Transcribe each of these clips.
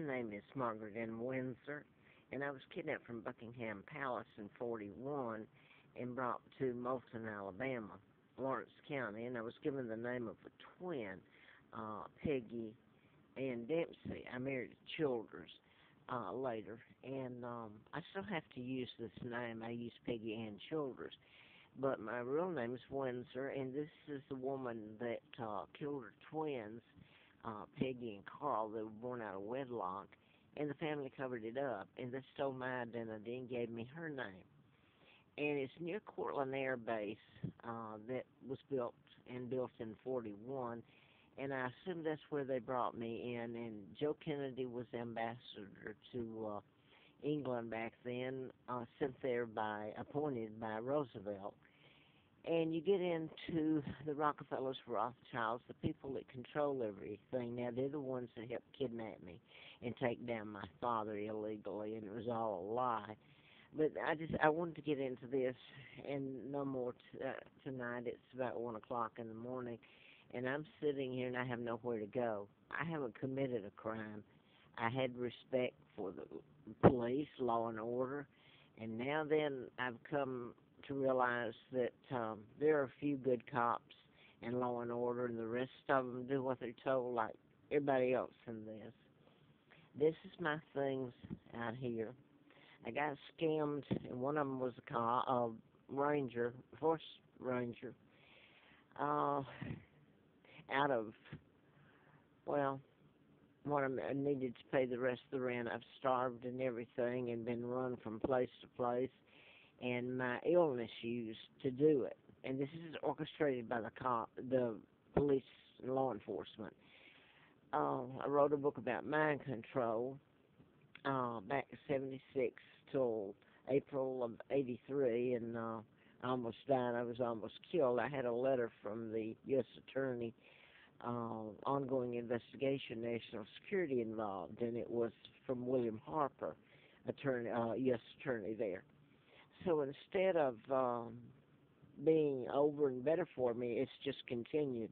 name is Margaret N. Windsor, and I was kidnapped from Buckingham Palace in 41 and brought to Moulton, Alabama, Lawrence County, and I was given the name of a twin, Peggy and Dempsey. I married Childers later, and I still have to use this name. I use Peggy Ann Childers, but my real name is Windsor, and this is the woman that killed her twins, Peggy and Carl. They were born out of wedlock, and the family covered it up, and they stole my identity and gave me her name. And it's near Cortland Air Base that was built in 41, and I assume that's where they brought me in. And Joe Kennedy was ambassador to England back then, appointed by Roosevelt. And you get into the Rockefellers, Rothschilds, the people that control everything. Now, they're the ones that helped kidnap me and take down my father illegally, and it was all a lie. But I wanted to get into this, and no more tonight. It's about 1 o'clock in the morning, and I'm sitting here, and I have nowhere to go. I haven't committed a crime. I had respect for the police, law and order, and now then I've come to realize that there are a few good cops and law and order, and the rest of them do what they're told, like everybody else in this. This is my things out here. I got scammed, and one of them was a ranger, horse ranger, out of, well, I needed to pay the rest of the rent. I've starved and everything and been run from place to place, and my illness used to do it. And this is orchestrated by the police and law enforcement. I wrote a book about mind control back in 76 till April of 83, and I almost died. I was almost killed. I had a letter from the U.S. Attorney, ongoing investigation, national security involved, and it was from William Harper, U.S. Attorney there. So instead of being over and better for me, it's just continued.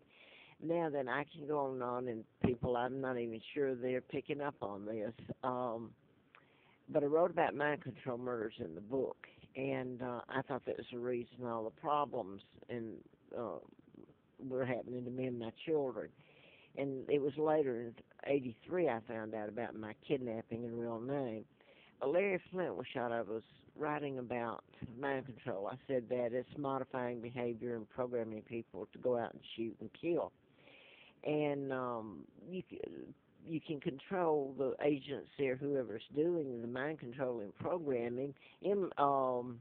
Now that I can go on and on, and people, I'm not even sure they're picking up on this. But I wrote about mind-control murders in the book, and I thought that was the reason all the problems were happening to me and my children. And it was later in '83 I found out about my kidnapping and real name. Larry Flint was shot. I was writing about mind control. I said that it's modifying behavior and programming people to go out and shoot and kill. And you can control the agents there, whoever's doing the mind controlling programming. Anyone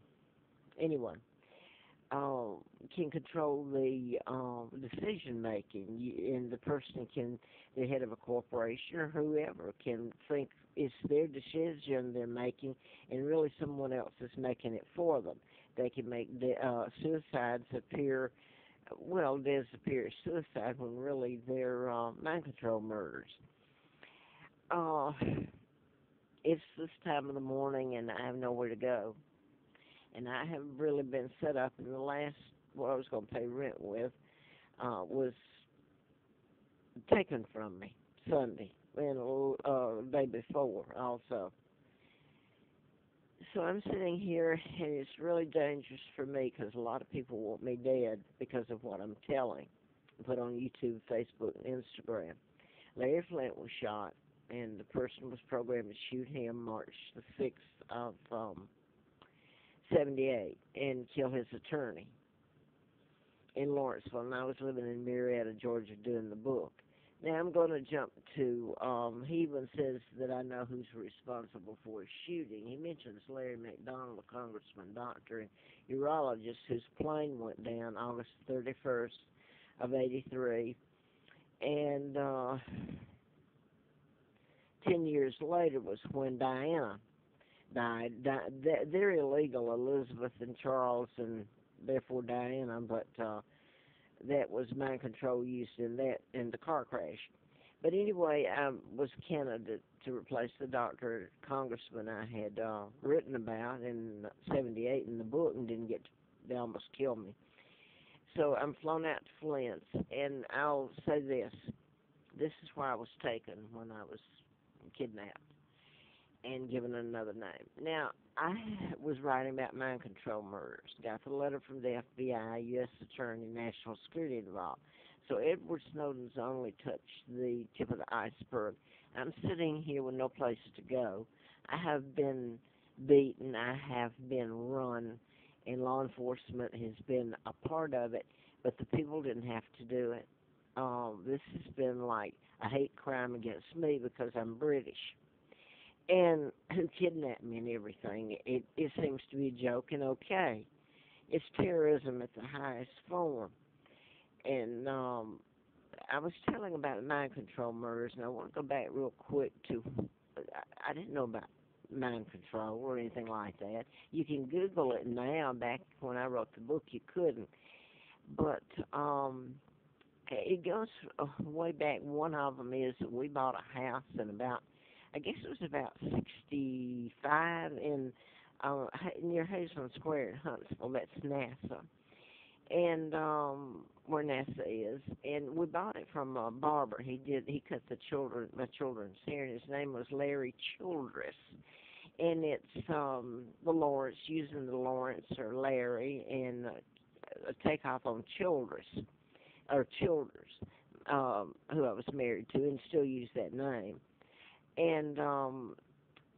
can control the decision making, and the person the head of a corporation or whoever, can think it's their decision they're making, and really someone else is making it for them. They can make suicides appear, disappear as suicide when really they're mind control murders. It's this time of the morning, and I have nowhere to go. And I have really been set up, in the last, what I was going to pay rent with, was taken from me Sunday, and the day before also. So I'm sitting here, and it's really dangerous for me because a lot of people want me dead because of what I'm telling. Put on YouTube, Facebook, and Instagram. Larry Flint was shot, and the person was programmed to shoot him March the 6th of 78 and kill his attorney in Lawrenceville. And I was living in Marietta, Georgia, doing the book. Now I'm going to jump to, he even says that I know who's responsible for his shooting. He mentions Larry McDonald, a congressman, doctor, and urologist, whose plane went down August 31st of 83. And 10 years later was when Diana died. They're illegal, Elizabeth and Charles, and therefore Diana, but that was mind control used in the car crash. But anyway, I was a candidate to replace the doctor, congressman I had written about in 78 in the book, and they almost killed me. So I'm flown out to Flint, and I'll say this. This is where I was taken when I was kidnapped and given another name. Now, I was writing about mind control murders. Got the letter from the FBI, U.S. Attorney, National Security involved. So Edward Snowden's only touched the tip of the iceberg. I'm sitting here with no place to go. I have been beaten. I have been run, and law enforcement has been a part of it, but the people didn't have to do it. This has been like a hate crime against me because I'm British and who kidnapped me and everything. It seems to be a joke and okay. It's terrorism at the highest form. And I was telling about mind control murders, and I want to go back real quick to I didn't know about mind control or anything like that. You can Google it now. Back when I wrote the book, you couldn't. But it goes way back. One of them is that we bought a house in about, I guess it was about 65 in near Hazelton Square in Huntsville. That's NASA. And where NASA is, and we bought it from a barber. He cut my children's hair, and his name was Larry Childress, and it's the Lawrence, using the Lawrence or Larry, and a takeoff on Childress or Childers, who I was married to, and still use that name. And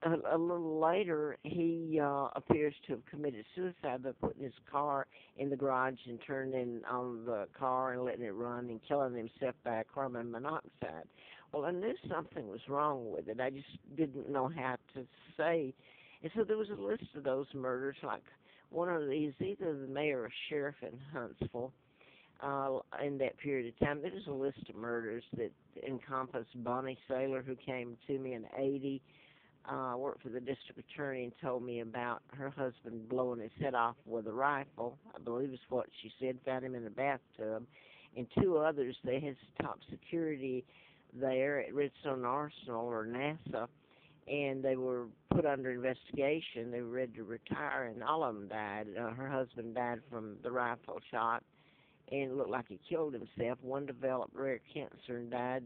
a little later, he appears to have committed suicide by putting his car in the garage and turning on the car and letting it run and killing himself by carbon monoxide. Well, I knew something was wrong with it. I just didn't know how to say. And so there was a list of those murders, like one of these, either the mayor or sheriff in Huntsville, in that period of time. There was a list of murders that encompassed Bonnie Saylor, who came to me in '80. Worked for the district attorney and told me about her husband blowing his head off with a rifle. I believe is what she said. Found him in a bathtub. And two others, they had top security there at Redstone Arsenal or NASA, and they were put under investigation. They were ready to retire, and all of them died. Her husband died from the rifle shot, and it looked like he killed himself. One developed rare cancer and died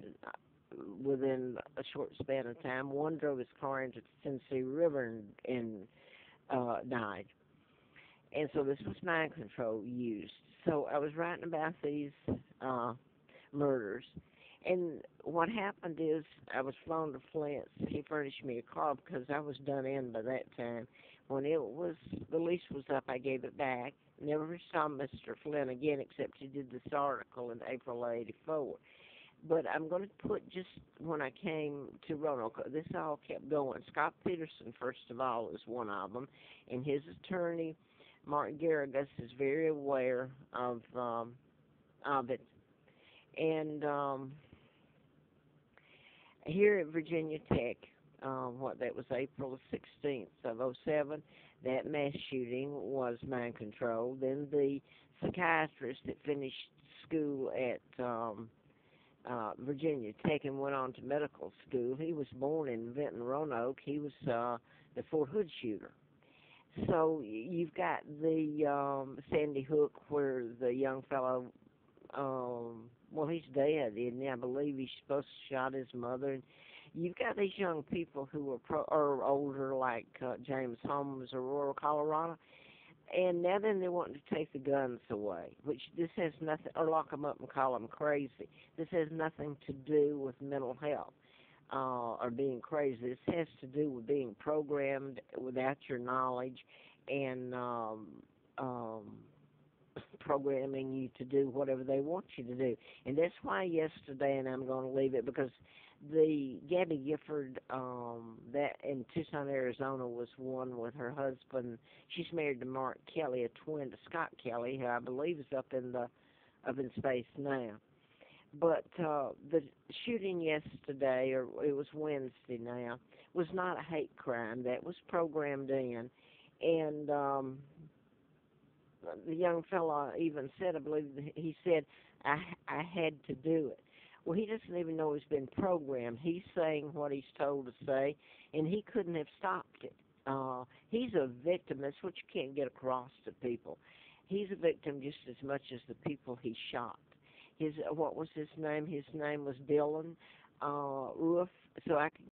within a short span of time. One drove his car into the Tennessee River and died. And so this was mind control used. So I was writing about these murders. And what happened is I was flown to Flint. He furnished me a car because I was done in by that time. When the lease was up, I gave it back. Never saw Mr. Flint again except he did this article in April '84. But I'm going to put just when I came to Roanoke, this all kept going. Scott Peterson, first of all, is one of them, and his attorney, Mark Garrigus, is very aware of it. And here at Virginia Tech, that was April 16th of '07, that mass shooting was mind control. Then the psychiatrist that finished school at Virginia Tech and went on to medical school. He was born in Benton, Roanoke. He was the Fort Hood shooter. So you've got the Sandy Hook, where the young fellow, well, he's dead, isn't he? I believe he's supposed to shot his mother. And you've got these young people who are older, like James Holmes, Aurora, Colorado. And now then they're wanting to take the guns away, which this has nothing, or lock them up and call them crazy. This has nothing to do with mental health or being crazy. This has to do with being programmed without your knowledge and programming you to do whatever they want you to do. And that's why yesterday, and I'm going to leave it because the Gabby Gifford that in Tucson, Arizona, was one with her husband. She's married to Mark Kelly, a twin to Scott Kelly, who I believe is up in space now. But the shooting yesterday, or it was Wednesday now, was not a hate crime. That was programmed in, and the young fella even said, I believe he said, I had to do it. Well, he doesn't even know he's been programmed. He's saying what he's told to say, and he couldn't have stopped it. He's a victim. That's what you can't get across to people. He's a victim just as much as the people he shot. What was his name? His name was Dylan Roof. So I could